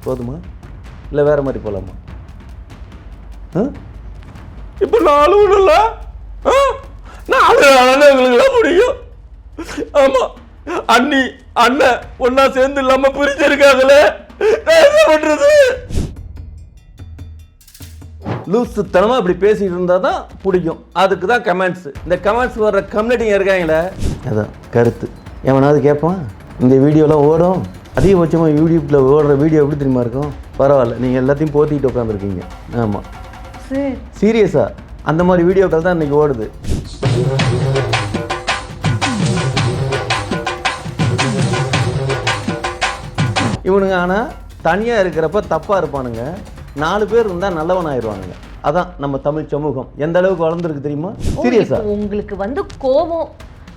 போதுமா இல்லை வேறு மாதிரி போகலாமா? இப்போ 4 ஒன்றும் இல்லை, 4 எங்களுக்குலாம் முடியும். ஆமாம், அண்ணி அண்ணன் ஒன்றா சேர்ந்து இல்லாமல் பிரிச்சிருக்காங்களே, என்ன பண்ணுறது? லூசுத்தனமாக இப்படி பேசிகிட்டு இருந்தால் தான் பிடிக்கும். அதுக்கு தான் கமெண்ட்ஸு. இந்த கமெண்ட்ஸ் வர்ற கம்யூனிட்டிங்க இருக்காங்களே, அதான் கருத்து. எவனாவது கேட்பான்? இந்த வீடியோலாம் ஓடும். அதிகபட்சமாக யூடியூப்பில் ஓடுற வீடியோ எப்படி தெரியுமா இருக்கும்? பரவாயில்ல, நீங்கள் எல்லாத்தையும் போத்திக்கிட்டு உட்காந்துருக்கீங்க. ஆமாம், சீரியஸாக அந்த மாதிரி வீடியோக்கள் தான் இன்றைக்கி ஓடுது. இவனுங்க ஆனால் தனியாக இருக்கிறப்ப தப்பாக இருப்பானுங்க, 4 பேர் இருந்தால் நல்லவன் ஆயிடுவானுங்க. அதான் நம்ம தமிழ் சமூகம் எந்த அளவுக்கு வளர்ந்துருக்கு தெரியுமா? சீரியஸா உங்களுக்கு வந்து கோபம்,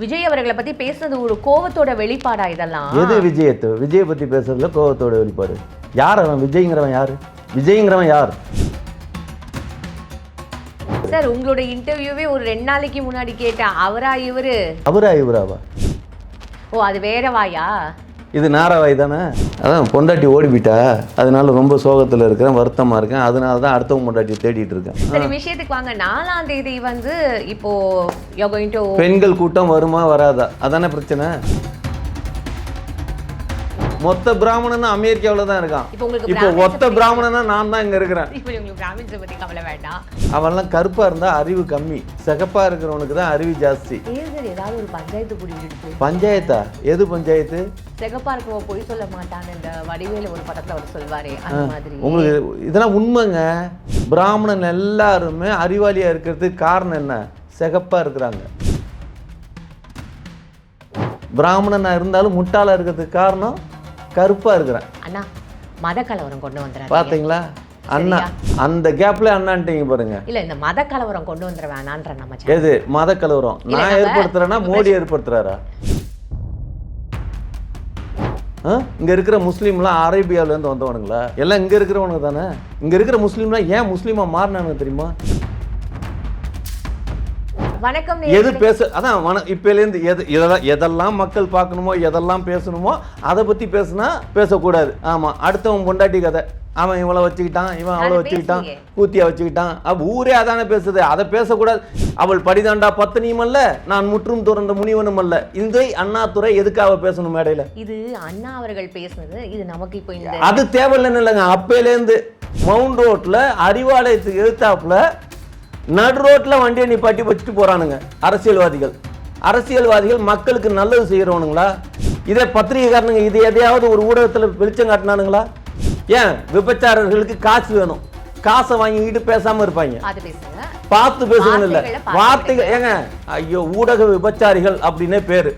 விஜய் அவர்களை பற்றி பேசுறது ஒரு கோவத்தோட வெளிப்பாடா? இதெல்லாம் எது விஜயை பற்றி பேசுறதுல கோவத்தோட வெளிப்பாடு? யார் அவன்? விஜய்ங்கிறவன் யார்? விஜய்ங்கிறவன் யார் சார்? உங்களோட இன்டர்வியூவே ஒரு 2 நாளைக்கு முன்னாடி கேட்டேன். இவராவா? ஓ, அது வேற வாயா? இது நாராவாய் தானே? அதான் பொண்டாட்டி ஓடி போயிட்டா, அதனால ரொம்ப சோகத்தில் இருக்கிறேன், வருத்தமாக இருக்கேன். அதனால தான் அடுத்தவங்க பொண்டாட்டியை தேடிட்டு இருக்கேன். சரி, விஷயத்துக்கு வாங்க. 4ஆம் தேதி வந்து இப்போ பெண்கள் கூட்டம் வருமா வராதா? அதானே பிரச்சனை. மொத்த பிராமணன் அமெரிக்காவில் தான் இருக்கான். இப்போ ஒத்த பிராமணனா நான் தான் இங்கே இருக்கிறேன். அவன்லாம் கருப்பாக இருந்தால் அறிவு கம்மி, சிகப்பாக இருக்கிறவனுக்கு தான் அறிவு ஜாஸ்தி. ஏதாவது ஒரு பஞ்சாயத்து கூட்டிட்டு பஞ்சாயத்தா? எது பஞ்சாயத்து? சிகப்பா இருக்கவ பொய் சொல்ல மாட்டான்னு இந்த வடிவேலு ஒரு படத்தில் அவர் சொல்வாரே, அந்த மாதிரி. உங்களுக்கு இதெல்லாம் உண்மைங்க. பிராமணன் எல்லாருமே அறிவாளியாக இருக்கிறதுக்கு காரணம் என்ன? சிகப்பாக இருக்கிறாங்க. பிராமணனாக இருந்தாலும் முட்டாளாக இருக்கிறதுக்கு காரணம் கருப்பாக இருக்கிறேன். அண்ணா, மத கலவரம் கொண்டு வந்துடுறேன் பார்த்தீங்களா? அண்ணா அந்த கேப்ல அண்ணான்ட்டீங்க பாருங்க. இல்ல, இந்த மத கலவரம் கொண்டு வந்துட வேணான்ற நம்ம. எது மத கலவரம்? நான் ஏற்படுத்துறேன்னா மோடி ஏற்படுத்துறாரா? இங்க இருக்கிற முஸ்லீம்லாம் அரேபியாவிலேருந்து வந்தவனுங்களா? எல்லாம் இங்க இருக்கிறவனுங்க தானே. இங்க இருக்கிற முஸ்லீம்லாம் ஏன் முஸ்லீமா மாறினானுங்க தெரியுமா? வணக்கம். எது பேச அதான் இப்போலேருந்து எதெல்லாம் மக்கள் பார்க்கணுமோ, எதெல்லாம் பேசணுமோ அதை பற்றி பேசுனா பேசக்கூடாது. ஆமாம், அடுத்தவன் பொண்டாட்டி கதை. அவன் இவளை வச்சுக்கிட்டான், இவன் அவளை வச்சுக்கிட்டான், கூத்தியா வச்சுக்கிட்டான். அப்போ ஊரே அதானே பேசுது, அதை பேசக்கூடாது. அவள் படிதாண்டா பத்தினியும் அல்ல, நான் முற்றும் துறந்த முனிவனும் அல்ல. இந்த அண்ணாதுரை எதுக்காக பேசணும் மேடையில்? இது அண்ணா அவர்கள் பேசுனது, இது நமக்கு இப்போ அது தேவையில்லைன்னு இல்லைங்க. அப்பேலேருந்து மவுண்ட் ரோட்டில் அறிவாலயத்துக்கு எழுத்தாப்புல நடு ரோட்டில் வண்டியை நிப்பாட்டி வச்சுட்டு போகிறானுங்க அரசியல்வாதிகள். மக்களுக்கு நல்லது செய்கிறவனுங்களா? இதே பத்திரிகைக்காரனுங்க இது எதையாவது ஒரு ஊடகத்தில் வெளிச்சம் காட்டினானுங்களா? ஏன் விபச்சாரர்களுக்கு காசு வேணும், காசை வாங்கிக்கிட்டு பேசாமல் இருப்பாங்க. பார்த்து பேசணும் இல்லை, வார்த்தைகள். ஏங்க ஐயோ, ஊடக விபச்சாரிகள் அப்படின்னே பேரு.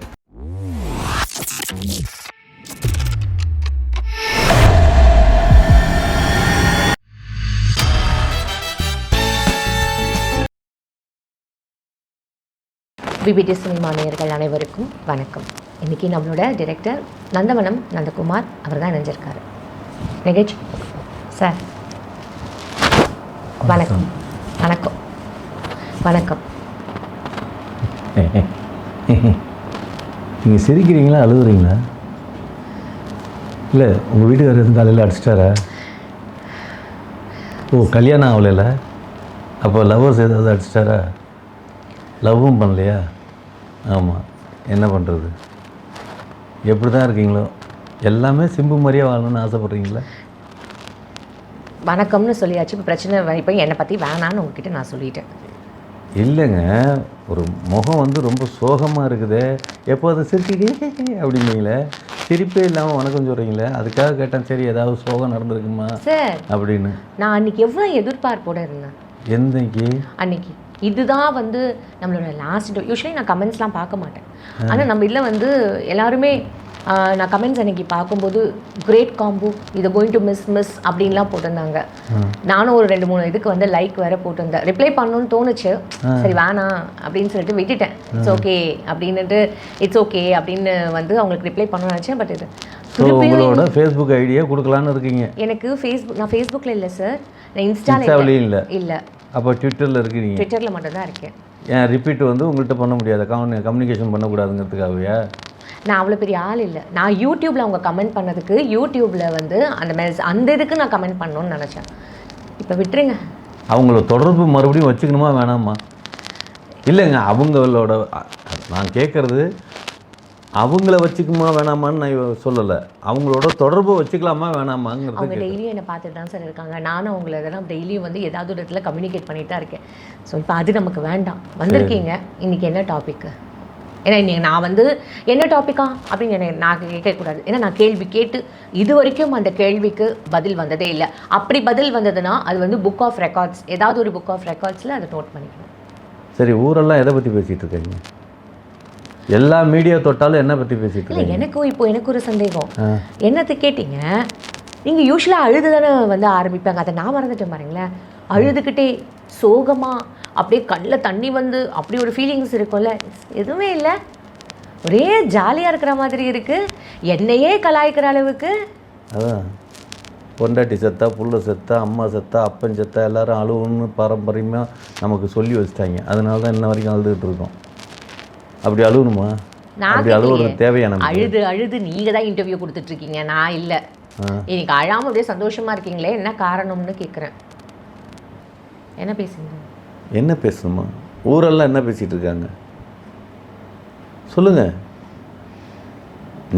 பிபிடி சினிமா நேயர்கள் அனைவருக்கும் வணக்கம். இன்றைக்கி நம்மளோட டைரக்டர் நந்தவனம் நந்தகுமார் அவர் தான் இணைஞ்சிருக்காரு. நிகழ்ச்சி சார் வணக்கம். வணக்கம் வணக்கம். நீங்கள் சிரிக்கிறீங்களா அழுகுறீங்களா? இல்லை, உங்கள் வீட்டுக்காரர் எதுவும் காலையில் அடிச்சிட்டாரா? ஓ, கல்யாணம் ஆகலைல்ல? அப்போ லவ்வர்ஸ் ஏதாவது அடிச்சிட்டாரா? லவ்வும் பண்ணலையா? ஆமாம், என்ன பண்ணுறது? எப்படி தான் இருக்கீங்களோ, எல்லாமே சிம்பு மாதிரியே வாழணும்னு ஆசைப்பட்றீங்களா? வணக்கம்னு சொல்லியாச்சு. இப்போ பிரச்சனை இப்போ என்னை பற்றி வேணான்னு உங்ககிட்ட நான் சொல்லிட்டேன். இல்லைங்க, ஒரு முகம் வந்து ரொம்ப சோகமாக இருக்குது. எப்போ அதை சிரிச்சிட்டே அப்படிங்களே, சிரிப்பே இல்லாமல் வணக்கம் சொல்கிறீங்களே, அதுக்காக கேட்டேன். சரி, ஏதாவது சோகம் நடந்திருக்குமா சார் அப்படின்னு. நான் அன்றைக்கி எவ்வளோ எதிர்பார்ப்போடு இருந்தேன். என்னைக்கு? அன்றைக்கி இதுதான் வந்து நம்மளோட லாஸ்ட். யூஸ்வலி நான் கமெண்ட்ஸ்லாம் பார்க்க மாட்டேன், ஆனால் நம்ம இதில் வந்து எல்லாருமே நான் கமெண்ட்ஸ் அன்றைக்கி பார்க்கும்போது கிரேட் காம்போ, இதை கோயிங் டு மிஸ் அப்படின்லாம் போட்டிருந்தாங்க. நானும் ஒரு 2-3 இதுக்கு வந்து லைக் வேறு போட்டிருந்தேன். ரிப்ளை பண்ணணும்னு தோணுச்சு, சரி வேணாம் அப்படின்னு சொல்லிட்டு விட்டுட்டேன். இட்ஸ் ஓகே அப்படின்னுட்டு, இட்ஸ் ஓகே அப்படின்னு வந்து அவங்களுக்கு ரிப்ளை பண்ணணும்னு நினச்சேன். பட் இது உங்களோட ஃபேஸ்புக் ஐடியா கொடுக்கலான்னு இருக்கீங்க. எனக்கு நான் ஃபேஸ்புக்கில் இல்லை சார், நான் இன்ஸ்டாவில் இல்லை. அப்போ ட்விட்டரில் இருக்கிறீங்க? ட்விட்டரில் மட்டும் தான் இருக்கேன். ஏன் ரிப்பீட் வந்து உங்கள்கிட்ட பண்ண முடியாது, கம்யூனிகேஷன் பண்ணக்கூடாதுங்கிறதுக்காகவே? நான் அவ்வளோ பெரிய ஆள் இல்லை. நான் யூடியூப்பில் அவங்க கமெண்ட் பண்ணதுக்கு யூடியூப்பில் வந்து அந்த இதுக்கு நான் கமெண்ட் பண்ணணும்னு நினச்சேன். இப்போ விட்டுருங்க. அவங்கள தொடர்பு மறுபடியும் வச்சுக்கணுமா வேணாமா? இல்லைங்க, அவங்களோட நான் கேட்குறது அவங்கள வச்சுக்குமா வேணாமான்னு நான் சொல்லலை, அவங்களோட தொடர்பு வச்சுக்கலாமா வேணாமாங்கிறது. அவங்க டெய்லியும் என்னை பார்த்துட்டு தான் சார் இருக்காங்க. நானும் அவங்கள இதெல்லாம் டெய்லியும் வந்து ஏதாவது ஒரு இடத்துல கம்யூனிகேட் பண்ணிட்டு தான் இருக்கேன். ஸோ இப்போ அது நமக்கு வேண்டாம். வந்திருக்கீங்க, இன்றைக்கி என்ன டாபிக்கு? ஏன்னா இன்றைக்கி நான் வந்து என்ன டாப்பிக்கா அப்படின்னு நான் கேட்கக்கூடாது. ஏன்னா நான் கேள்வி கேட்டு இது வரைக்கும் அந்த கேள்விக்கு பதில் வந்ததே இல்லை. அப்படி பதில் வந்ததுன்னா அது வந்து புக் ஆஃப் ரெக்கார்ட்ஸ், ஏதாவது ஒரு புக் ஆஃப் ரெக்கார்ட்ஸில் அதை நோட் பண்ணிக்கணும். சரி, ஊரெல்லாம் எதை பற்றி பேசிகிட்டு இருக்கீங்க? எல்லா மீடியா தொட்டாலும் என்ன பற்றி பேசிட்டு இல்லை, எனக்கு ஒரு சந்தேகம். என்னத்தை கேட்டீங்க? நீங்கள் யூஸ்வலாக அழுது தானே வந்து ஆரம்பிப்பாங்க. அதை நான் மறந்துட்டேன் பாருங்களேன். அழுதுகிட்டே சோகமாக அப்படியே கண்ணில் தண்ணி வந்து அப்படி ஒரு ஃபீலிங்ஸ் இருக்கும்ல, எதுவுமே இல்லை. ஒரே ஜாலியாக இருக்கிற மாதிரி இருக்குது. என்னையே கலாய்க்கிற அளவுக்கு. அதான் பொண்டாட்டி செத்தா, புள்ள செத்தா, அம்மா செத்தா, அப்பன் செத்தா, எல்லாரும் அழுவுன்னு பாரம்பரியமாக நமக்கு சொல்லி வச்சுட்டாங்க. அதனால தான் இன்ன வரைக்கும் அழுதுகிட்டு இருக்கோம். அப்படி அழுகணுமா? அப்படி அழுகுறது தேவையான? அழுது நீங்கள் தான் இன்டர்வியூ கொடுத்துட்ருக்கீங்க, நான் இல்லை. இன்னைக்கு அழாமல் அப்படியே சந்தோஷமாக இருக்கீங்களே, என்ன காரணம்னு கேட்குறேன். என்ன பேசுங்க? என்ன பேசணுமா? ஊரெல்லாம் என்ன பேசிகிட்டு இருக்காங்க சொல்லுங்கள்.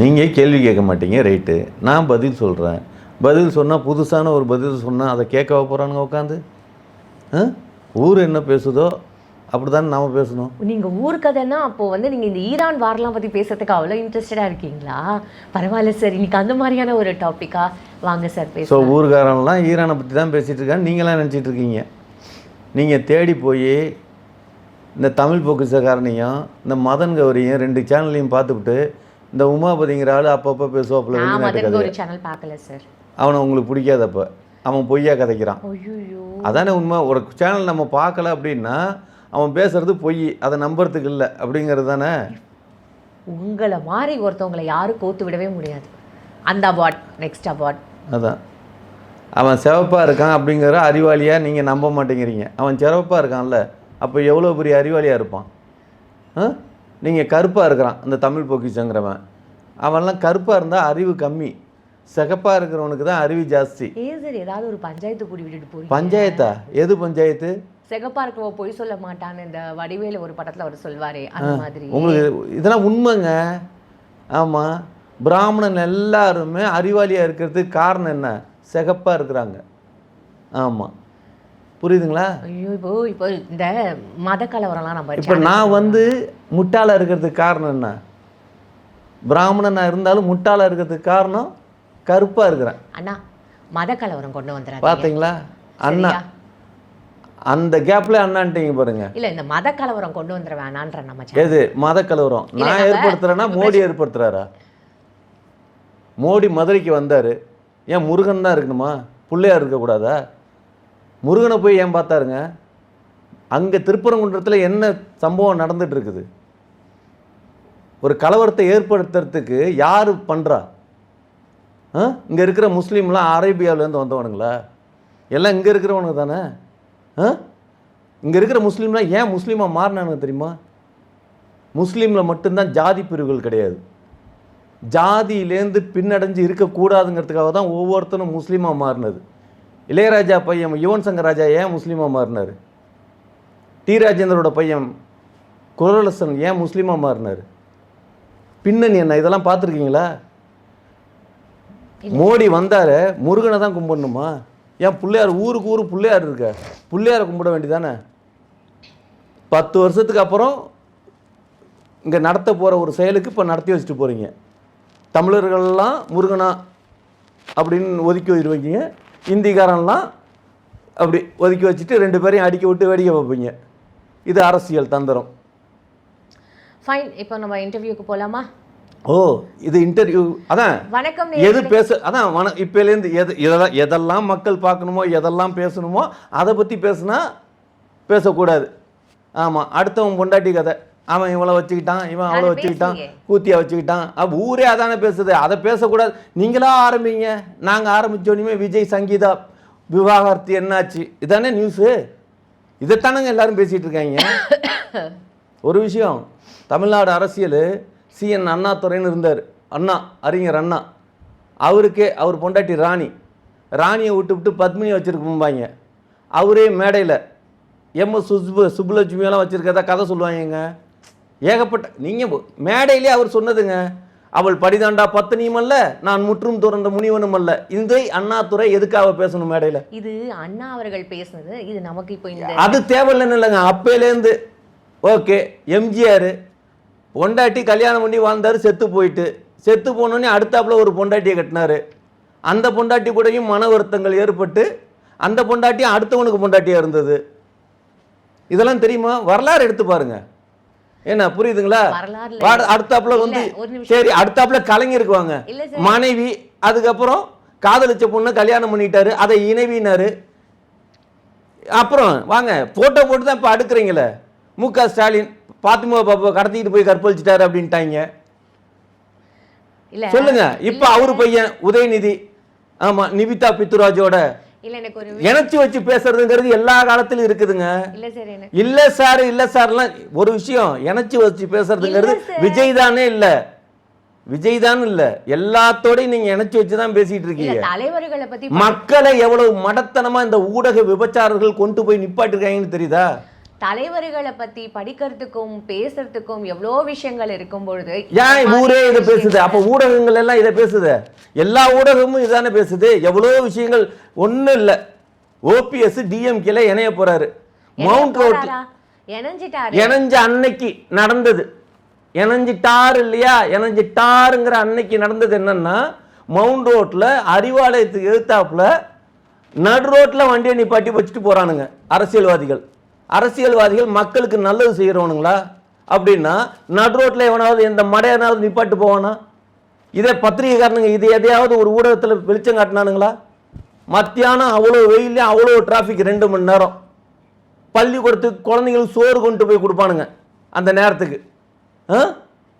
நீங்கள் கேள்வி கேட்க மாட்டீங்க, ரைட்டு. நான் பதில் சொல்கிறேன். பதில் சொன்னால் புதுசான ஒரு பதில் சொன்னால் அதை கேட்க போகிறானுங்க உட்காந்து. ஊர் என்ன பேசுதோ அப்படி தானே நாம் பேசணும். நீங்கள் ஊர் கதைன்னா அப்போது வந்து நீங்கள் இந்த ஈரான் வார்லாம் பற்றி பேசுறதுக்கு அவ்வளோ இன்ட்ரெஸ்டடாக இருக்கீங்களா? பரவாயில்ல சார், இன்னைக்கு அந்த மாதிரியான ஒரு டாப்பிக்காக வாங்க சார் பேச. ஸோ ஊர்காரன்லாம் ஈரானை பற்றி தான் பேசிகிட்டு இருக்கான்னு நீங்களாம் நினச்சிட்டு இருக்கீங்க. நீங்கள் தேடி போய் இந்த தமிழ் பொக்கிஷக்காரனையும் இந்த மதன் கௌரியும் 2 சேனல்லையும் பார்த்துவிட்டு இந்த உமாபதிங்கிற ஆள் அப்பப்போ பேசுவாப்புல ஒரு சேனல் பார்க்கல சார். அவனை உங்களுக்கு பிடிக்காதப்ப அவன் பொய்யா கதைக்கிறான். அதானே உண்மை. ஒரு சேனல் நம்ம பார்க்கல அப்படின்னா அவன் பேசுறது பொய், அதை நம்புறதுக்கு இல்லை அப்படிங்கிறது தானே. உங்களை மாதிரி ஒருத்தவங்களை யாரும் கோத்து விடவே முடியாது. அந்த அவார்ட், நெக்ஸ்ட் அவார்ட். அதான் அவன் சிவப்பாக இருக்கான் அப்படிங்கிற அறிவாளியாக நீங்கள் நம்ப மாட்டேங்கிறீங்க. அவன் சிவப்பாக இருக்கான்ல, அப்போ எவ்வளோ பெரிய அறிவாளியாக இருப்பான். நீங்கள் கருப்பாக இருக்கிறான் அந்த தமிழ் பொக்கிஷங்கிறவன். அவன்லாம் கருப்பாக இருந்தால் அறிவு கம்மி, சிகப்பாக இருக்கிறவனுக்கு தான் அறிவு ஜாஸ்தி. ஏதாவது ஒரு பஞ்சாயத்து கூடி விட்டுட்டு போய். பஞ்சாயத்தா? எது பஞ்சாயத்து? சிகப்பா இருக்கவ பொய் சொல்ல மாட்டான்னு இந்த வடிவேலு ஒரு படத்தில் அவர் சொல்வாரே, அந்த மாதிரி. உங்களுக்கு இதெல்லாம் உண்மைங்க. ஆமாம், பிராமணன் எல்லாருமே அறிவாளியாக இருக்கிறதுக்கு காரணம் என்ன? சிகப்பாக இருக்கிறாங்க. ஆமாம், புரியுதுங்களா? ஐயோ, இப்போ இந்த மத கலவரம்லாம் நம்ம இப்போ நான் வந்து முட்டாளாக இருக்கிறதுக்கு காரணம் என்ன? பிராமணனாக இருந்தாலும் முட்டாளாக இருக்கிறதுக்கு காரணம் கருப்பாக இருக்கிறேன். அண்ணா, மத கலவரம் கொண்டு வந்துடுறாங்க பார்த்தீங்களா அண்ணா? அந்த கேப்ல அண்ணான்ட்டீங்க பாருங்க. இல்ல, இந்த மத கலவரம் கொண்டு வந்துட வேணான்ற நம்ம. எது மத கலவரம்? நான் ஏற்படுத்துறேன்னா மோடி ஏற்படுத்துறாரா? மோடி மதுரைக்கு வந்தாரு, ஏன் முருகன் தான் இருக்கணுமா? பிள்ளையார் இருக்கக்கூடாதா? முருகனை போய் ஏன் பார்த்தாருங்க? அங்கே திருப்பரங்குன்றத்தில் என்ன சம்பவம் நடந்துட்டு இருக்குது? ஒரு கலவரத்தை ஏற்படுத்துறதுக்கு யார் பண்ணுறா? இங்கே இருக்கிற முஸ்லீம்லாம் அரேபியாவிலேருந்து வந்தவனுங்களா? எல்லாம் இங்கே இருக்கிறவனுங்க தானே. இங்கே இருக்கிற முஸ்லீம்லாம் ஏன் முஸ்லீமாக மாறினானுங்க தெரியுமா? முஸ்லீமில் மட்டும்தான் ஜாதி பிரிவுகள் கிடையாது. ஜாதியிலேருந்து பின்னடைஞ்சு இருக்கக்கூடாதுங்கிறதுக்காக தான் ஒவ்வொருத்தரும் முஸ்லீமாக மாறினது. இளையராஜா பையன் யுவன் சங்கர் ராஜா ஏன் முஸ்லீமாக மாறினார்? டி ராஜேந்தரோட பையன் குரலசன் ஏன் முஸ்லீமாக மாறினார்? பின்னணி என்ன? இதெல்லாம் பார்த்துருக்கீங்களா? மோடி வந்தார், முருகனை தான் கும்பிடணுமா? ஏன் பிள்ளையார் ஊருக்கு ஊர் பிள்ளையார் இருக்க? பிள்ளையாரை கும்பிட வேண்டியதானே? 10 வருஷத்துக்கு அப்புறம் இங்கே நடத்த போகிற ஒரு செயலுக்கு இப்போ நடத்தி வச்சுட்டு போகிறீங்க. தமிழர்கள்லாம் முருகனா அப்படின்னு ஒதுக்கி வச்சுருவீங்க, இந்திக்காரன்லாம் அப்படி ஒதுக்கி வச்சுட்டு 2 பேரையும் அடிக்க விட்டு வேடிக்கை வைப்பீங்க. இது அரசியல் தந்திரம். ஃபைன், இப்போ நம்ம இன்டர்வியூக்கு போகலாமா? ஓ, இது இன்டர்வியூ. அதான் வணக்கம். எது பேச அதான் இப்போலேருந்து எதெல்லாம் மக்கள் பார்க்கணுமோ, எதெல்லாம் பேசணுமோ அதை பற்றி பேசுனா பேசக்கூடாது. ஆமாம், அடுத்தவன் பொண்டாட்டி கதை, அவன் இவளை வச்சுக்கிட்டான், இவன் அவளை வச்சுக்கிட்டான், கூத்தியா வச்சுக்கிட்டான், அப்போ ஊரே அதானே பேசுது. அதை பேசக்கூடாது. நீங்களா ஆரம்பிங்க. நாங்கள் ஆரம்பித்தோடனே விஜய் சங்கீதா விவாகரத்து என்னாச்சு, இதானே நியூஸு. இதைத்தானங்க எல்லாரும் பேசிகிட்டு இருக்காங்க. ஒரு விஷயம், தமிழ்நாடு அரசியல் சிஎன் அண்ணாதுரைன்னு இருந்தார், அண்ணா அறிஞர் அண்ணா. அவர் பொண்டாட்டி ராணியை விட்டு பத்மினி வச்சுருக்கும்பாங்க. அவரே மேடையில் எம்எஸ் சுப்புலட்சுமியெல்லாம் வச்சுருக்கதா கதை சொல்லுவாங்க. ஏகப்பட்ட நீங்கள் மேடையிலே அவர் சொன்னதுங்க, அவள் படிதாண்டா பத்தினியும் அல்ல, நான் முற்றும் துறந்த முனிவனும் அல்ல. இந்த அண்ணாதுரை எதுக்காக பேசணும் மேடையில்? இது அண்ணா அவர்கள் பேசுனது, இது நமக்கு இப்போ இந்த அது தேவையில்லைன்னு இல்லைங்க. அப்பையிலேருந்து ஓகே. எம்ஜிஆர் பொண்டாட்டி கல்யாணம் பண்ணி வாழ்ந்தார், செத்து போனோடனே அடுத்தாப்புல ஒரு பொண்டாட்டியை கட்டினார். அந்த பொண்டாட்டி கூடயும் மன வருத்தங்கள் ஏற்பட்டு அந்த பொண்டாட்டியும் அடுத்தவனுக்கு பொண்டாட்டியாக இருந்தது. இதெல்லாம் தெரியுமா? வரலாறு எடுத்து பாருங்க. என்ன புரியுதுங்களா? அடுத்தாப்புல வந்து சரி, அடுத்தாப்புல கலைஞருக்கு வாங்க, மனைவி, அதுக்கப்புறம் காதலிச்ச பொண்ணு கல்யாணம் பண்ணிட்டாரு, அதை இணைவினாரு. அப்புறம் வாங்க போட்டோ போட்டு தான் இப்போ அடுக்குறீங்களே. மு.க. ஸ்டாலின் பாத்திமா பாப்பா கடத்திட்டு போய் கற்பழிச்சிட்டாரு அப்படின்ட்டாங்க. சொல்லுங்க. இப்ப அவரு பையன் உதயநிதி, ஆமா, நிவிதா பித்துராஜோட இணைச்சு வச்சு பேசுறதுங்கிறது எல்லா காலத்திலும் இருக்குதுங்க. இல்ல சார்லாம் ஒரு விஷயம், இணைச்சு வச்சு பேசுறதுங்கிறது விஜய் தானே இல்ல, எல்லாத்தோடையும் நீங்க இணைச்சு வச்சுதான் பேசிட்டு இருக்கீங்க. மக்களை எவ்வளவு மடத்தனமா இந்த ஊடக விபச்சாரர்கள் கொண்டு போய் நிப்பாட்டிருக்காங்கன்னு தெரியுதா? தலைவர்களை பத்தி படிக்கிறதுக்கும் பேசுறதுக்கும் எவ்வளோ விஷயங்கள் இருக்கும் பொழுது ஏன் ஊரே இதை பேசுது? அப்ப ஊடகங்கள் எல்லாம் இதை பேசுது, எல்லா ஊடகமும் இதானே பேசுது. எவ்வளோ விஷயங்கள் ஒன்றும் இல்லை. ஓபிஎஸ் டிஎம்கேல இணைய போறாரு. மவுண்ட் ரோட்ல இணைஞ்ச அன்னைக்கு நடந்தது, இணைஞ்சிட்டாரு இல்லையா? இணைஞ்சிட்டாருங்கிற அன்னைக்கு நடந்தது என்னன்னா, மவுண்ட் ரோட்ல அறிவாலயத்துக்கு எழுத்தாப்புல நடு ரோட்ல வண்டியை நிப்பாட்டி வச்சுட்டு போறானுங்க அரசியல்வாதிகள். மக்களுக்கு நல்லது செய்யறவனுங்களா? அப்படின்னா நடு ரோட்ல எவனாவது எந்த மடையனாவது நிப்பாட்டு போவானா? இதே பத்திரிகைக்காரனுங்க இது எதையாவது ஒரு ஊடகத்தில் வெளிச்சம் காட்டினானுங்களா? மத்தியானம் அவ்வளோ வெயிலே அவ்வளோ டிராஃபிக், 2 மணி நேரம். பள்ளிக்கூடத்துக்கு குழந்தைங்களுக்கு சோறு கொண்டு போய் கொடுப்பானுங்க அந்த நேரத்துக்கு.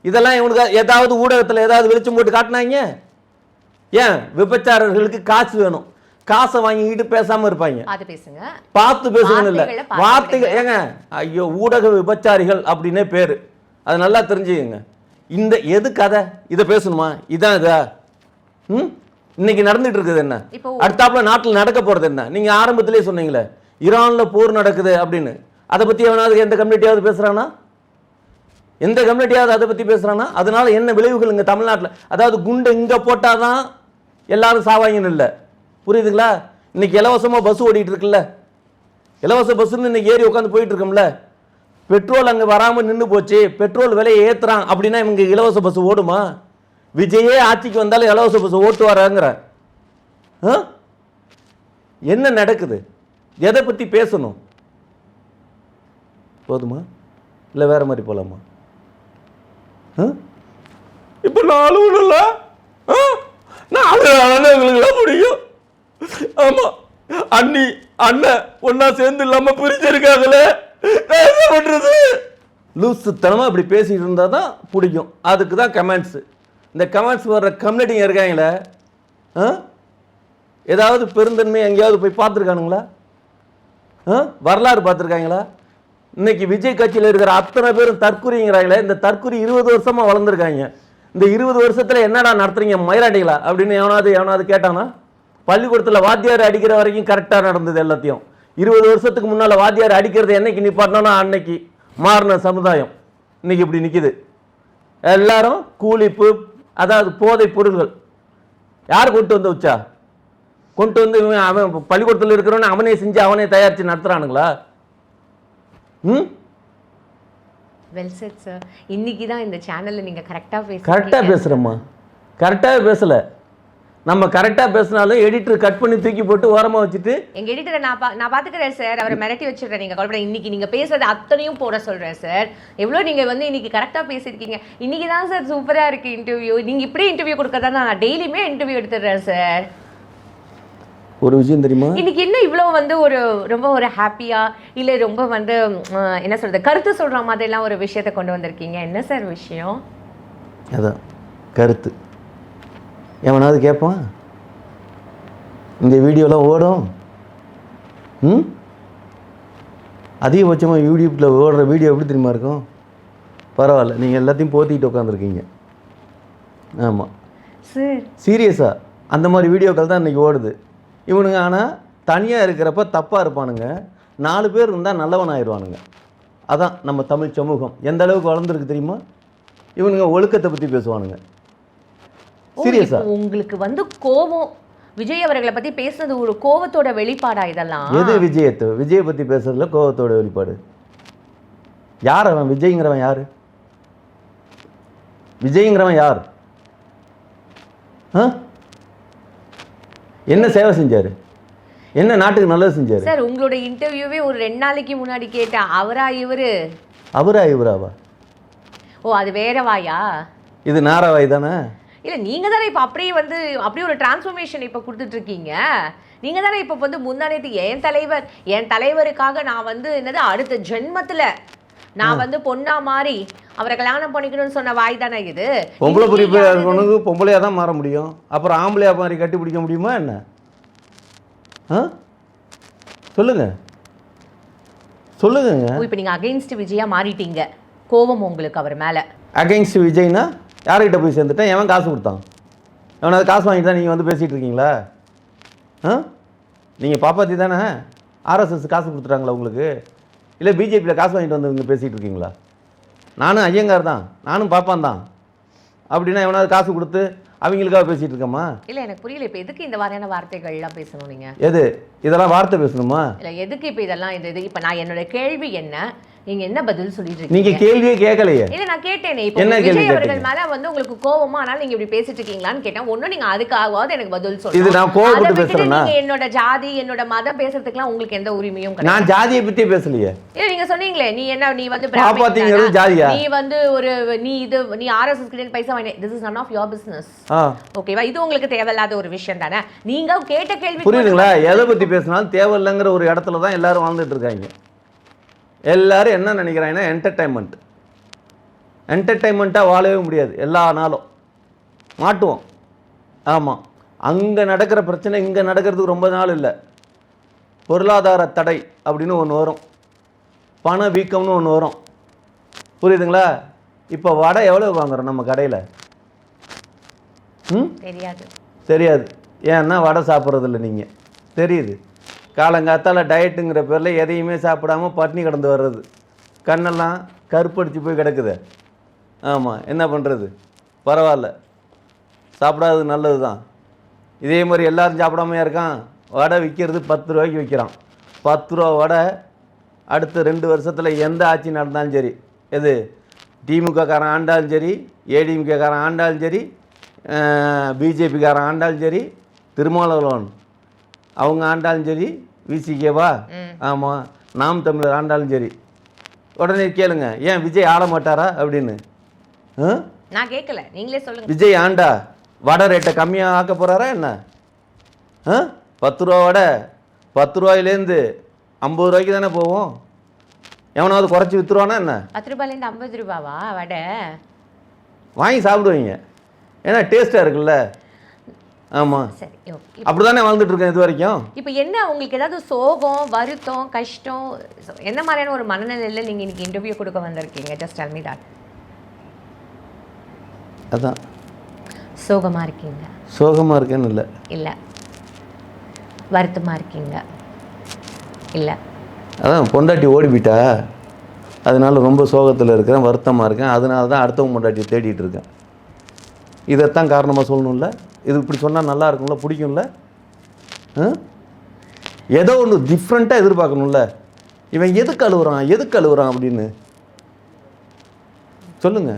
இதெல்லாம் இவனுக்கு ஏதாவது ஊடகத்தில் ஏதாவது வெளிச்சம் போட்டு காட்டினாங்க? ஏன்? விபச்சாரர்களுக்கு காசு வேணும், காசை வாங்கிக்கிட்டு பேசாம இருப்பாங்க. பார்த்து பேசுங்கன்னு இல்லை, வார்த்தைகள். ஏங்க ஐயோ, ஊடக விபச்சாரிகள் அப்படின்னே பேரு, அது நல்லா தெரிஞ்சுக்கங்க. இந்த எது கதை? இதை பேசணுமா? இதான் இதா? இன்னைக்கு நடந்துட்டு இருக்குது என்ன? அடுத்தாப்புல நாட்டில் நடக்க போறது என்ன? நீங்க ஆரம்பத்திலே சொன்னீங்களே ஈரான்ல போர் நடக்குது அப்படின்னு. அதை பத்தி எவனாவது எந்த கம்யூனிட்டியாவது பேசுறானா? எந்த கம்யூனிட்டியாவது அதை பத்தி பேசுறானா? அதனால என்ன விளைவுகள் இங்க தமிழ்நாட்டில்? அதாவது குண்டு இங்க போட்டாதான் எல்லாரும் சாவாங்கன்னு இல்லை, புரியுதுங்களா? இன்னைக்கு இலவசமா பஸ் ஓடிட்டு இருக்குல்ல, இலவச பஸ்ன்னு இன்னைக்கு ஏறி உட்காந்து போயிட்டு இருக்கோம்ல. பெட்ரோல் அங்கே வராமல் நின்று போச்சு, பெட்ரோல் விலையை ஏற்றுறான் அப்படின்னா இவங்க இலவச பஸ் ஓடுமா? விஜயே ஆட்சிக்கு வந்தாலும் இலவச பஸ் ஓட்டு வராங்கிற. என்ன நடக்குது? எதை பற்றி பேசணும்? போதுமா இல்லை வேற மாதிரி போகலாமா? இப்போ நாலு இல்லை, எங்களுக்குலாம் முடியும். ஆமா, அண்ணன் ஒன்னா சேர்ந்து இல்லாம பிரிச்சிருக்காங்களே, என்ன பண்றது? லூசுத்தனமா இப்படி பேசிட்டு இருந்தா தான் பிடிக்கும். அதுக்கு தான் கமெண்ட்ஸ். இந்த கமெண்ட்ஸ் வர்ற கம்யூனிட்டிங்க இருக்காங்களே, ஏதாவது பெருந்தன்மை எங்கேயாவது போய் பார்த்துருக்கானுங்களா? வரலாறு பார்த்துருக்காங்களா? இன்னைக்கு விஜய் கட்சியில் இருக்கிற அத்தனை பேரும் தற்குறிங்கிறாங்களே, இந்த தற்குறி 20 வருஷமா வளர்ந்துருக்காங்க. இந்த 20 வருஷத்துல என்னடா நடத்துறீங்க மயிராட்டிகளா அப்படின்னு எவனாவது கேட்டானா? பள்ளிக்கூடத்தில் வாத்தியார் அடிக்கிற வரைக்கும் கரெக்டாக நடந்தது எல்லாத்தையும். 20 வருஷத்துக்கு முன்னால் வாத்தியார் அடிக்கிறது என்னைக்கு நிப்பாட்டினோன்னா அன்னைக்கு மாறின சமுதாயம் இன்னைக்கு இப்படி நிற்கிது. எல்லாரும் கூலிப்பு, அதாவது போதை பொருள்கள். யார் கொண்டு வந்து வச்சா? கொண்டு வந்து அவன் பள்ளிக்கூடத்தில் இருக்கிறவன அவனே செஞ்சு அவனே தயாரித்து நடத்துகிறானுங்களா? Well set sir. இன்னைக்கு தான் இந்த சேனலில் நீங்கள் கரெக்டாக பேசுகிறோம்மா. கரெக்டாக பேசலை. நம்ம கரெக்டாக பேசினாலும் எடிட்டர் கட் பண்ணி தூக்கி போட்டு ஓரமாக வச்சுட்டு, எங்கள் எடிட்டரை நான் பார்த்துக்கிறேன் சார், அவரை மிரட்டி வச்சுருக்கேன். நீங்கள் கவலைப்பட, இன்னைக்கு நீங்கள் பேசுறது அத்தனையும் போட சொல்கிறேன் சார். எவ்வளோ நீங்கள் வந்து இன்னைக்கு கரெக்டாக பேசியிருக்கீங்க. இன்னைக்கு தான் சார் சூப்பராக இருக்குது இன்டர்வியூ. நீங்கள் இப்படி இன்டர்வியூ கொடுக்க தான் நான் டெய்லியுமே இன்டர்வியூ எடுத்துடுறேன் சார். ஒரு விஷயம் தெரியுமா? இன்னைக்கு என்ன இவ்வளோ வந்து ரொம்ப ஒரு ஹாப்பியா இல்லை ரொம்ப வந்து என்ன சொல்றது, கருத்து சொல்ற மாதிரிலாம் ஒரு விஷயத்தை கொண்டு வந்திருக்கீங்க. என்ன சார் விஷயம்? அதான் கருத்து. எவனாவது கேட்பான்? இந்த வீடியோலாம் ஓடும். அதிகபட்சமாக யூடியூப்பில் ஓடுற வீடியோ எப்படி தெரியுமா இருக்கும்? பரவாயில்ல, நீங்கள் எல்லாத்தையும் போத்திட்டு உட்காந்துருக்கீங்க. ஆமாம் சார், சீரியஸாக அந்த மாதிரி வீடியோக்கள் தான் இன்றைக்கி ஓடுது. இவனுங்க ஆனால் தனியாக இருக்கிறப்ப தப்பாக இருப்பானுங்க, 4 பேர் இருந்தால் நல்லவன் ஆயிடுவானுங்க. அதான் நம்ம தமிழ் சமூகம் எந்த அளவுக்கு வளர்ந்துருக்கு தெரியுமா? இவனுங்க ஒழுக்கத்தை பற்றி பேசுவானுங்க. சீரியஸாக உங்களுக்கு வந்து கோபம், விஜய் அவர்களை பற்றி பேசுனது ஒரு கோவத்தோட வெளிப்பாடா இதெல்லாம்? எது விஜயை பற்றி பேசுறதுல கோவத்தோட வெளிப்பாடு? யார் அவன்? விஜய்ங்கிறவன் யார்? விஜய்ங்கிறவன் யார்? என்ன சேவை செஞ்சாரு? என்ன நாட்டுக்கு நல்லது செஞ்சாரு? சார், உங்களோட இன்டர்வியூவே ஒரு 2 நாளைக்கு முன்னாடி கேட்டேன். இவராவா? ஓ, அது வேற வாயா? இது நாராவாய் தானே? இல்ல, நீங்க தானே இப்ப அப்படியே ஒரு டிரான்ஸ்ஃபர்மேஷன் இப்ப கொடுத்துட்டு இருக்கீங்க. நீங்க தானே இப்ப வந்து முன்னாடி என் தலைவருக்காக நான் வந்து என்னது அடுத்த ஜென்மத்துல நான் வந்து பொண்ணா மாறி அவரை கல்யாணம் பண்ணிக்கணும்னு சொன்ன வாய் தானே இது? பொம்பளை குறிப்பா இருக்கணுக்கு பொம்பளையா தான் மாற முடியும். அப்புறம் ஆம்பளையா மாதிரி கட்டி பிடிக்க முடியுமா என்ன? சொல்லுங்க. இப்போ நீங்க அகைன்ஸ்ட் விஜயா மாறிட்டீங்க. கோபம் உங்களுக்கு அவர் மேல. அகைன்ஸ்ட் விஜய்னா யார்கிட்ட போய் சேர்ந்துட்டேன்? எவன் காசு கொடுத்தான்? எவனாவது காசு வாங்கிட்டு தான் நீங்கள் வந்து பேசிகிட்டு இருக்கீங்களா? நீங்கள் பாப்பாத்தி தானே? ஆர்எஸ்எஸ் காசு கொடுத்துட்டாங்களா உங்களுக்கு? இல்லை பிஜேபியில் காசு வாங்கிட்டு வந்து இங்கே பேசிகிட்டு இருக்கீங்களா? நானும் ஐயங்கார் தான், நானும் பாப்பான் தான். அப்படின்னா எவனாவது காசு கொடுத்து அவங்களுக்காக பேசிகிட்டு இருக்கோமா? இல்லை, எனக்கு புரியல. இப்போ எதுக்கு இந்த மாதிரியான வார்த்தைகள்லாம் பேசணும் நீங்கள்? இதெல்லாம் வார்த்தை பேசணுமா? இல்லை, எதுக்கு இப்போ இதெல்லாம்? இப்போ நான் என்னோட கேள்வி என்ன, நீங்க என்ன பதில் சொல்லிட்டு இருக்கீங்க? நீங்க கேள்வியே கேட்கலையே. இல்ல, நான் கேட்டேனே. இப்போ விஜய் அவர்கள் மேல வந்து உங்களுக்கு கோவமா, அதனால நீங்க இப்படி பேசிட்டு இருக்கீங்களான்னு கேட்டேன். ஒண்ணு நீங்க அதுக்காவது எனக்கு பதில் சொல்லுங்க. இது நான் கோவப்பட்டு பேசுறேனா? நீங்க என்னோட ஜாதி, என்னோட மதம் பேசுறதுக்குலாம் உங்களுக்கு எந்த உரிமையும் கிடையாது. நான் ஜாதியை பத்தி பேசலையே. இல்ல, நீங்க சொன்னீங்களே நீ வந்து பாப்பாத்தீங்கிறது ஜாதியா? நீ வந்து நீ ஆர்எஸ்எஸ் கிட்ட பைசா வாங்கி. This is none of your business. ஓகேவா? இது உங்களுக்கு தேவையில்லாத ஒரு விஷயம் தானே. நீங்க கேட்ட கேள்வி புரியுதுங்களா? எதை பத்தி பேசினாலும் தேவையில்லைங்கிற ஒரு இடத்துல தான் எல்லாரும் வாழ்ந்துட்டு இருக்காங்க. எல்லாரும் என்ன நினைக்கிறாங்கன்னா என்டர்டைன்மெண்ட்டாக வாழவே முடியாது. எல்லா நாளும் மாட்டுவோம். ஆமாம், அங்கே நடக்கிற பிரச்சனை இங்கே நடக்கிறதுக்கு ரொம்ப நாள் இல்லை. பொருளாதார தடை அப்படின்னு ஒன்று வரும், பண வீக்கம்னு ஒன்று வரும். புரியுதுங்களா? இப்போ வடை எவ்வளோ வாங்குறோம் நம்ம கடையில்? தெரியாது. ஏன்னா வடை சாப்பிட்றதில்ல நீங்கள். தெரியுது. காலங்காத்தால் டயட்டுங்கிற பேரில் எதையுமே சாப்பிடாமல் பட்னி கிடந்து வர்றது, கண்ணெல்லாம் கருப்படிச்சு போய் கிடக்குது. ஆமாம், என்ன பண்ணுறது? பரவாயில்ல, சாப்பிடாதது நல்லது தான். இதே மாதிரி எல்லோரும் சாப்பிடாமையா இருக்கான். வடை விற்கிறது 10 ரூபாய்க்கு விற்கிறான். 10 ரூபா வடை அடுத்த 2 வருஷத்தில் எந்த ஆட்சி நடந்தாலும் சரி, எது திமுககாரன் ஆண்டாலும் சரி, ஏடிஎம்கேக்காரன் ஆண்டாலும் சரி, பிஜேபிக்காரன் ஆண்டாலும் சரி, திருமாவளவன் அவங்க ஆண்டாலும் சரி, விசிகேவா, ஆமாம், நாம் தமிழர் ஆண்டாலும் சரி, உடனே கேளுங்க ஏன் விஜய் ஆட மாட்டாரா அப்படின்னு. நான் கேட்கல, நீங்களே சொல்லுங்க. விஜய் ஆண்டா வடை ரேட்டை கம்மியாக ஆக்க போகிறாரா என்ன? 10 ரூபா வடை 10 ரூபாயிலேருந்து 50 ரூபாய்க்கு தானே போவோம். எவனாவது குறைச்சி விற்றுருவானா என்ன? 10 ரூபாயிலேருந்து 50 ரூபாவா வடை? வாங்கி சாப்பிடுவீங்க, ஏன்னா டேஸ்ட்டாக இருக்குல்ல. ஆமாம், சரி, ஓகே. அப்படி தானே வாழ்ந்துட்டு இருக்கேன் இது வரைக்கும். இப்போ என்ன உங்களுக்கு ஏதாவது சோகம், வருத்தம், கஷ்டம், என்ன மாதிரியான ஒரு மனநிலையில் நீங்கள் இன்னைக்கு இன்டர்வியூ கொடுக்க வந்திருக்கீங்க? Just tell me that. அதான் சோகமாக இருக்கீங்க? சோகமாக இருக்கேன்னு இல்லை. இல்லை, வருத்தமாக இருக்கீங்க? இல்லை. அதான் பொண்டாட்டி ஓடி போயிட்டா, அதனால ரொம்ப சோகத்தில் இருக்கிறேன், வருத்தமாக இருக்கேன். அதனால தான் அடுத்தவங்க பொண்டாட்டியை தேடிட்டு இருக்கேன். இதைத்தான் காரணமாக சொல்லணும்ல. இது இப்படி சொன்னால் நல்லா இருக்கும்ல, பிடிக்கும்ல. ஏதோ ஒன்று டிஃப்ரெண்ட்டாக எதிர்பார்க்கணும்ல. இவன் எதுக்கு அழுகுறான் அப்படின்னு சொல்லுங்க.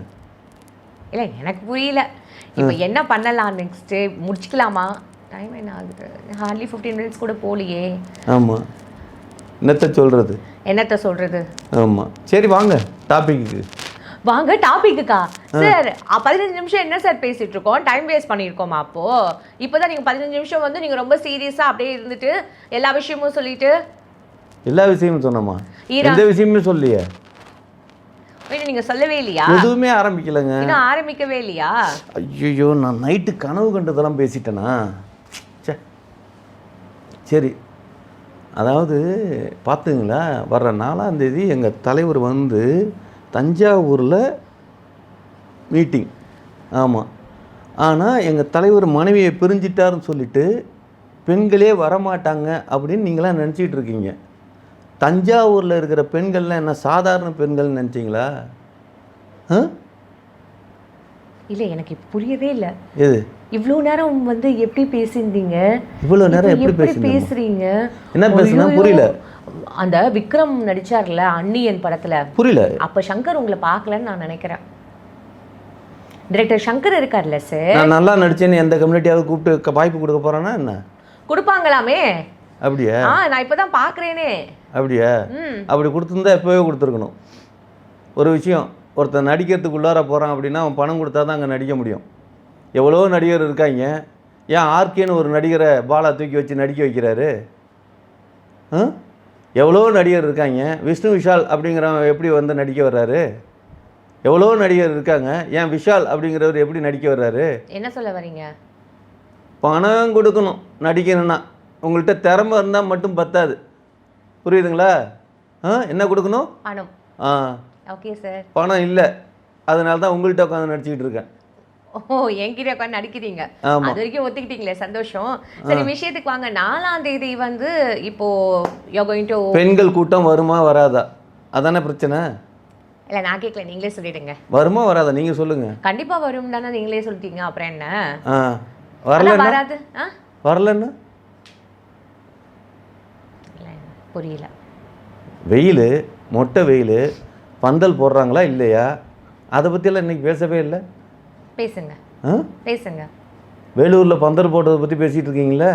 இல்லை, எனக்கு புரியல. இப்போ என்ன பண்ணலாம் நெக்ஸ்ட்டு? முடிச்சுக்கலாமா? டைம் என்ன ஆகுது? ஹார்ட்லி 15 மினிட்ஸ் கூட போகலையே. ஆமாம், என்னத்தை சொல்கிறது? ஆமாம், சரி வாங்க டாபிக்கு. வாங்க டாபிக்குக்கா? சார், 15 நிமிஷம் என்ன சார் பேசிட்டு இருக்கோம்? டைம் வேஸ்ட் பண்ணியிருக்கோமா? இப்போதான் நீங்கள் 15 நிமிஷம் வந்து நீங்கள் ரொம்ப சீரியஸாக அப்படியே இருந்துட்டு எல்லா விஷயமும் சொல்லிட்டு. எல்லா விஷயமும் சொன்னோமா? எந்த விஷயமும் சொல்லியே. நீங்கள் சொல்லவே இல்லையா? எதுவுமே ஆரம்பிக்கலைங்க. இன்னும் ஆரம்பிக்கவே இல்லையா? ஐயோ, நான் நைட்டு கனவு கண்டதெல்லாம் பேசிட்டேனா? சரி, அதாவது பார்த்துங்களா, வர்ற 4ஆம் தேதி எங்கள் தலைவர் வந்து தஞ்சாவூரில் மீட்டிங். ஆமாம். ஆனால் எங்கள் தலைவர் மனைவியை பிரிஞ்சிட்டாருன்னு சொல்லிட்டு பெண்களே வரமாட்டாங்க அப்படின்னு நீங்களாம் நினச்சிக்கிட்டு இருக்கீங்க. தஞ்சாவூரில் இருக்கிற பெண்கள்லாம் என்ன சாதாரண பெண்கள்னு நினச்சிங்களா? இல்லை, எனக்கு புரியவே இல்லை. எது இவ்வளோ நேரம் வந்து எப்படி பேசியிருந்தீங்க? இவ்வளோ நேரம் எப்படி பேசுறீங்க? என்ன பேசுனா புரியல. அந்த விக்ரம் நடிச்சார்ல அன்னியன் படத்துல, புரியல. அப்ப சங்கர் உங்களை பார்க்கலன்னு நான் நினைக்கிறேன். டைரக்டர் சங்கர் இருக்கார்ல சார், நான் நல்லா நடிச்சேன்னு எந்த கம்யூனிட்டியாவது கூப்பிட்டு வாய்ப்பு கொடுக்க போறானா என்ன? கொடுப்பாங்களாமே. அப்படியா? நான் இப்பதான் பாக்குறேனே. அப்படியா? அப்படி கொடுத்துருந்தா எப்போவே கொடுத்துருக்கணும். ஒரு விஷயம், ஒருத்தர் நடிக்கிறதுக்குள்ளார போகிறான் அப்படின்னா அவன் பணம் கொடுத்தா தான் அங்கே நடிக்க முடியும். எவ்வளோ நடிகர் இருக்காங்க. ஏன் ஆர்கேன்னு ஒரு நடிகரை பாலா தூக்கி வச்சு நடிக்க வைக்கிறாரு? எவ்வளோ நடிகர் இருக்காங்க. விஷ்ணு விஷால் அப்படிங்கிறவன் எப்படி வந்து நடிக்க வர்றாரு? எவ்வளோ நடிகர் இருக்காங்க. ஏன் விஷால் அப்படிங்கிறவர் எப்படி நடிக்க வர்றாரு? என்ன சொல்ல வரீங்க? பணம் கொடுக்கணும் நடிக்கணும்னா. உங்கள்கிட்ட திறமை இருந்தால் மட்டும் பத்தாது. புரியுதுங்களா? என்ன கொடுக்கணும்? பணம். Okay sir. பணம் இல்லை, அதனால தான் உங்கள்கிட்ட உட்காந்து நடிச்சுக்கிட்டு இருக்கேன். ஓ, என்கிட்ட உட்காந்து நடிக்கிறீங்க. அது வரைக்கும் ஒத்துக்கிட்டீங்களே, சந்தோஷம். சரி, விஷயத்துக்கு வாங்க. 4ஆம் தேதி வந்து இப்போ பெண்கள் கூட்டம் வருமா வராதா? அதானே பிரச்சனை. இல்லை, நான் கேட்கல, நீங்களே சொல்லிடுங்க. வருமா வராதா நீங்கள் சொல்லுங்க. கண்டிப்பா வரும் தானே, நீங்களே சொல்லிட்டீங்க. அப்புறம் என்ன? வரல வராது. வரலன்னு புரியல. வெயில், மொட்டை வெயில், பந்தல் போடுறாங்களா இல்லையா? அதை பற்றியெல்லாம் இன்னைக்கு பேசவே இல்லை. பேசுங்க பேசுங்க. வேலூரில் பந்தல் போட்டதை பற்றி பேசிகிட்டு இருக்கீங்களே.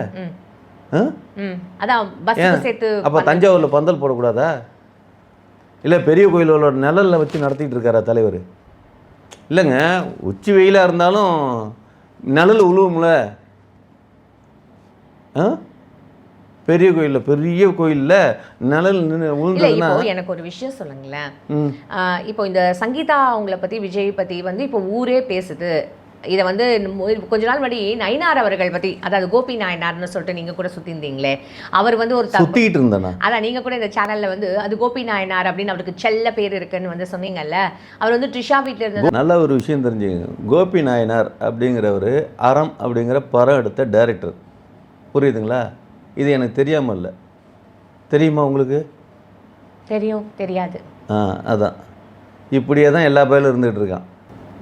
அதான் பஸ் சேர்த்து. அப்போ தஞ்சாவூரில் பந்தல் போடக்கூடாதா? இல்லை பெரிய கோயிலோட நிழலில் வச்சு நடத்திட்டு இருக்காரா தலைவர்? இல்லைங்க, உச்சி வெயிலாக இருந்தாலும் நிழல் உழுவும்ல. பெரிய கோயிலில், பெரிய கோயிலில் நிழல் உழுந்துன்னா. இப்போ எனக்கு ஒரு விஷயம் சொல்லுங்களேன். இப்போ இந்த சங்கீதா அவங்கள பற்றி, விஜய் பற்றி வந்து இப்போ ஊரே பேசுது. இதை வந்து கொஞ்ச நாள் முன்னாடி நயினார் அவர்கள் பற்றி, அதாவது கோபி நாயனார்னு சொல்லிட்டு நீங்கள் கூட சுற்றிருந்தீங்களே, அவர் வந்து ஒரு சுற்றிட்டு இருந்தானா? அதான் நீங்கள் கூட இந்த சேனலில் வந்து அது கோபி நாயனார் அப்படின்னு அவருக்கு செல்ல பேர் இருக்குன்னு வந்து சொன்னீங்கல்ல. அவர் வந்து ட்ரிஷா வீட்டில் இருந்து நல்ல ஒரு விஷயம் தெரிஞ்சுங்க. கோபி நாயனார் அப்படிங்கிறவர் அறம் அப்படிங்கிற படம் எடுத்த டைரக்டர். புரியுதுங்களா? இது எனக்கு தெரியாமல் இல்லை. தெரியுமா உங்களுக்கு? தெரியும். தெரியாது. அதான் இப்படியே தான் எல்லா பேரும் இருந்துகிட்டு இருக்கான்.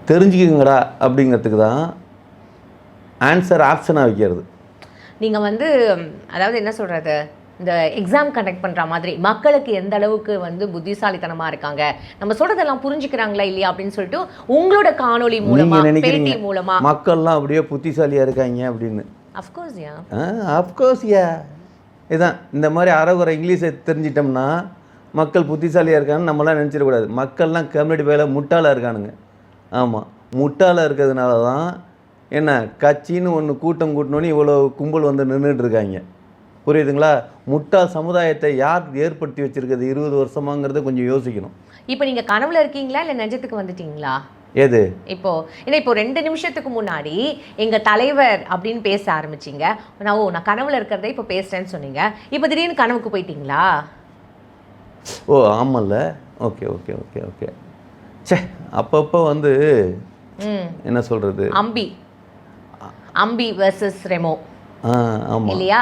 தெரிஞ்சுக்குங்கடா அப்படிங்கிறதுக்கு தான் ஆன்சர் ஆப்ஷனாக வைக்கிறது. நீங்கள் வந்து அதாவது என்ன சொல்கிறது, இந்த எக்ஸாம் கண்டக்ட் பண்ணுற மாதிரி மக்களுக்கு எந்த அளவுக்கு வந்து புத்திசாலித்தனமாக இருக்காங்க, நம்ம சொல்கிறதெல்லாம் புரிஞ்சுக்கிறாங்களா இல்லையா அப்படின்னு சொல்லிட்டு உங்களோட காணொலி மூலமாக, பேட்டி மூலமாக மக்கள்லாம் அப்படியே புத்திசாலியாக இருக்காங்க அப்படின்னு. அஃப்கோர்ஸ் இதான் இந்த மாதிரி அறகுறை இங்கிலீஷை தெரிஞ்சிட்டோம்னா மக்கள் புத்திசாலியாக இருக்கான்னு நம்மளாம் நினச்சிடக்கூடாது. மக்கள்லாம் கம்யூனிட்டி வேலை முட்டாளாக இருக்கானுங்க. ஆமாம், முட்டாளாக இருக்கிறதுனால தான் என்ன கட்சின்னு ஒன்று கூட்டம் கூட்டினோன்னு இவ்வளோ கும்பல் வந்து நின்றுட்டு இருக்காங்க. புரியுதுங்களா? முட்டாள் சமுதாயத்தை யார் ஏற்படுத்தி வச்சுருக்கிறது 20 வருஷமாங்கிறத கொஞ்சம் யோசிக்கணும். இப்போ நீங்கள் கனவுல இருக்கீங்களா இல்லை நிஜத்துக்கு வந்துட்டீங்களா? எது? இப்போ 2 நிமிஷத்துக்கு முன்னாடி எங்க தலைவர் அப்படின்னு பேச ஆரம்பிச்சிங்க. நான் கனவுல இருக்கிறத இப்போ பேசுறேன்னு சொன்னீங்க. இப்போ திடீர்னு கனவுக்கு போயிட்டீங்களா? ஓ ஆமாம்ல. Okay okay okay okay. சே, அப்பப்போ வந்து என்ன சொல்றது, அம்பி வெர்சஸ் ரெமோ. ஆமாம் இல்லையா?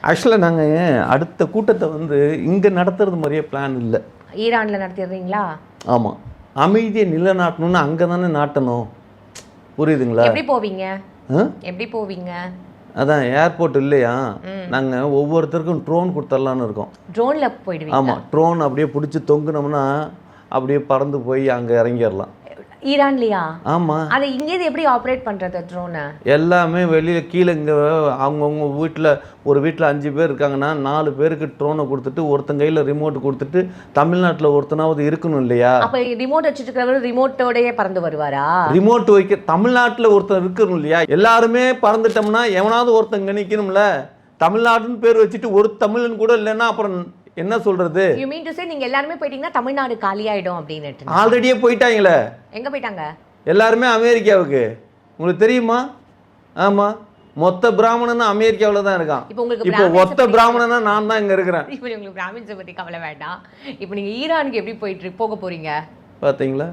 ஆக்சுவலாக நாங்கள் அடுத்த கூட்டத்தை வந்து இங்கே நடத்துறது மாதிரியே பிளான் இல்லை. ஈரானில் நடத்திடுறீங்களா? ஆமாம், அமைதியை நிலைநாட்டணும்னு அங்கே தானே நாட்டணும். புரியுதுங்களா? எப்படி போவீங்க? அதான் ஏர்போர்ட் இல்லையா, நாங்கள் ஒவ்வொருத்தருக்கும் ட்ரோன் கொடுத்துடலான்னு இருக்கோம். ட்ரோனில் போயிடுவீங்க? ஆமாம், ட்ரோன் அப்படியே பிடிச்சி தொங்குனோம்னா அப்படியே பறந்து போய் அங்கே இறங்கிடலாம். ஈரான்லையா? ஆமாம். அதை இங்கேருந்து எப்படி ஆப்ரேட் பண்ணுறது ட்ரோனை? எல்லாமே வெளியில் கீழே இங்கே அவங்கவுங்க வீட்டில், ஒரு வீட்டில் 5 பேர் இருக்காங்கன்னா 4 பேருக்கு ட்ரோனை கொடுத்துட்டு ஒருத்தன் கையில் ரிமோட் கொடுத்துட்டு தமிழ்நாட்டில் ஒருத்தனாவது இருக்கணும் இல்லையா? அப்போ ரிமோட் வச்சுட்டு இருக்கிறவர் ரிமோட்டோடயே பறந்து வருவாரா? ரிமோட் வைக்க தமிழ்நாட்டில் ஒருத்தர் இருக்கணும் இல்லையா? எல்லாருமே பறந்துட்டோம்னா எவனாவது ஒருத்தங்க நிற்கணும்ல. தமிழ்நாடுன்னு பேர் வச்சுட்டு ஒரு தமிழன் கூட இல்லைன்னா அப்புறம் என்ன சொல்றது? You mean to say நீங்க எல்லாரும் போயிட்டீங்கன்னா தமிழ்நாடு காலியாயிடும் அப்படினு? ஆல்ரெடியே போயிட்டாங்களே. எங்க போயிட்டாங்க? எல்லாரும் அமெரிக்காவுக்கு. உங்களுக்கு தெரியுமா? ஆமா, மொத்த பிராமணன் அமெரிக்காவுல தான் இருக்கான். இப்போ ஒத்த பிராமணனா நான் தான் இங்க இருக்கிறேன். இப்போ உங்களுக்கு பிராமின்ஸ் பத்தி கவலை வேண்டாம். இப்போ நீங்க ஈரானுக்கு எப்படி போக போறீங்க? பாத்தீங்களா?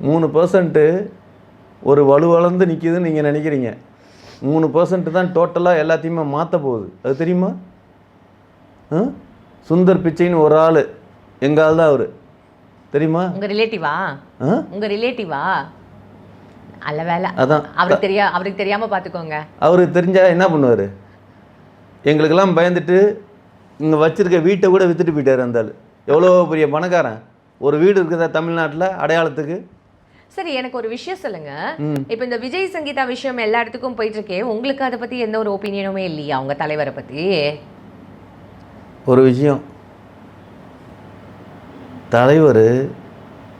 3% ஒரு வலுவளர்ந்து நிற்கிதுன்னு நீங்கள் நினைக்கிறீங்க. 3% தான் டோட்டலாக எல்லாத்தையுமே மாற்ற போகுது. அது தெரியுமா? சுந்தர் பிச்சைன்னு ஒரு ஆள், எங்கள் ஆள் தான் அவர், தெரியுமா? உங்கள் ரிலேட்டிவா? உங்கள் ரிலேட்டிவா? அல்ல வேலை. அதான் அவருக்கு தெரியாமல் பார்த்துக்கோங்க. அவருக்கு தெரிஞ்சால் என்ன பண்ணுவார்? எங்களுக்கெல்லாம் பயந்துட்டு இங்கே வச்சுருக்க வீட்டை கூட விற்றுட்டு போயிட்டார் அந்த ஆள். எவ்வளோ பெரிய பணக்காரன். ஒரு வீடு இருக்குதா தமிழ்நாட்டில் அடையாளத்துக்கு? சரி, எனக்கு ஒரு விஷயம் சொல்லுங்க. இப்போ இந்த விஜய் சங்கீதா விஷயம் எல்லா இடத்துக்கும் போயிட்டு இருக்கே, உங்களுக்கு அதை பற்றி எந்த ஒரு ஒப்பீனியனுமே இல்லையா அவங்க தலைவரை பற்றி? ஒரு விஷயம், தலைவர்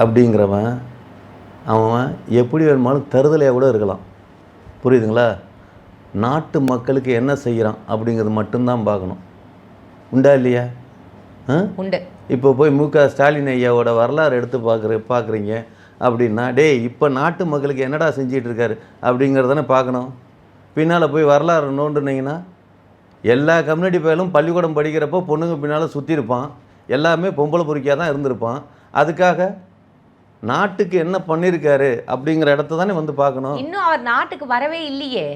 அப்படிங்கிறவன் அவன் எப்படி வேணுமாலும் தருதலையாக கூட இருக்கலாம், புரியுதுங்களா? நாட்டு மக்களுக்கு என்ன செய்கிறான் அப்படிங்கிறது மட்டும்தான் பார்க்கணும். உண்டா இல்லையா? உண்டு. இப்போ போய் மு.க. ஸ்டாலின் ஐயாவோட வரலாறு எடுத்து பார்க்குறீங்க அப்படின்னா, டேய் இப்போ நாட்டு மக்களுக்கு என்னடா செஞ்சிகிட்டு இருக்காரு அப்படிங்கிறதானே பார்க்கணும். பின்னால் போய் வரலாறு நோண்டுனீங்கன்னா எல்லா கம்யூனிட்டி பேரும் பள்ளிக்கூடம் படிக்கிறப்போ பொண்ணுங்க பின்னால் சுற்றிருப்பான், எல்லாமே பொம்பளை பொறுக்கியாக தான் இருந்திருப்பான். அதுக்காக நாட்டுக்கு என்ன பண்ணியிருக்காரு அப்படிங்கிற இடத்த தானே வந்து பார்க்கணும். இன்னும் அவர் நாட்டுக்கு வரவே இல்லையே,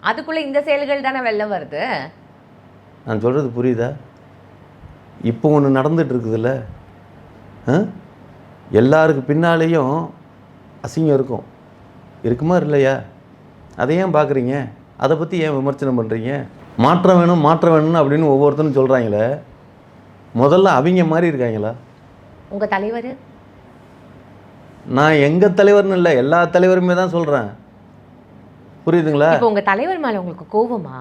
அதுக்குள்ளே இந்த செயல்கள் தானே வெள்ளம் வருது. நான் சொல்கிறது புரியுதா? இப்போ ஒன்று நடந்துட்டு இருக்குதுல்ல, எல்லாருக்கு பின்னாலேயும் அசிங்கம் இருக்குமா இல்லையா? அதை ஏன் பார்க்குறீங்க? அதை பற்றி ஏன் விமர்சனம் பண்ணுறீங்க? மாற்றம் வேணும்னு அப்படின்னு ஒவ்வொருத்தரும் சொல்கிறாங்களே, முதல்ல அவங்க மாதிரி இருக்காங்களா? உங்கள் தலைவர்? நான் எங்கள் தலைவர்னு இல்லை, எல்லா தலைவருமே தான் சொல்கிறேன், புரியுதுங்களா? இப்போ உங்கள் தலைவர் மேலே உங்களுக்கு கோபமா?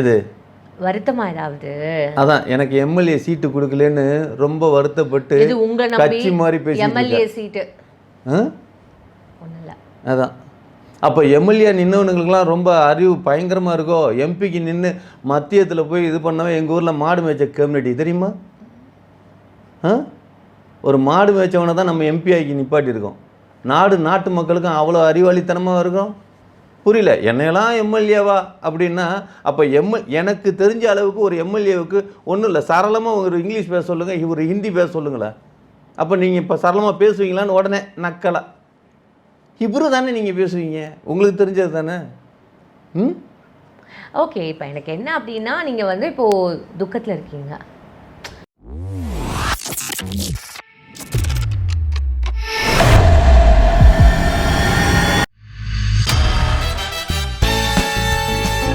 எது வருத்தமா ஏதாவது? அதான் எனக்கு எம்எல்ஏ சீட்டு கொடுக்கலன்னு ரொம்ப வருத்தப்பட்டு கட்சி மாதிரி பேசி எம்எல்ஏ சீட்டு ஒன்றும் இல்லை. அதான் அப்போ எம்எல்ஏ நின்னவனுங்களுக்குலாம் ரொம்ப அறிவு பயங்கரமாக இருக்கோ. எம்பிக்கு நின்று மத்தியத்தில் போய் இது பண்ணவே எங்கள் ஊரில் மாடு மேய்ச்ச கம்யூனிட்டி தெரியுமா? ஒரு மாடு மேய்ச்சவனை தான் நம்ம எம்பி ஆக்கி நிப்பாட்டியிருக்கோம். நாட்டு மக்களுக்கும் அவ்வளோ அறிவாளித்தனமாக இருக்கும். புரியல, என்னையெல்லாம் எம்எல்ஏவா அப்படின்னா அப்போ எனக்கு தெரிஞ்ச அளவுக்கு ஒரு எம்எல்ஏவுக்கு ஒன்றும் இல்லை, சரளமாக ஒரு இங்கிலீஷ் பேச சொல்லுங்கள், ஒரு ஹிந்தி பேச சொல்லுங்களேன். அப்போ நீங்கள் இப்போ சரளமாக பேசுவீங்களான்னு உடனே நக்கலை ஹிப்ரு தானே நீங்கள் பேசுவீங்க, உங்களுக்கு தெரிஞ்சது தானே. ஓகே, இப்போ எனக்கு என்ன அப்படின்னா, நீங்கள் வந்து இப்போது துக்கத்தில் இருக்கீங்க.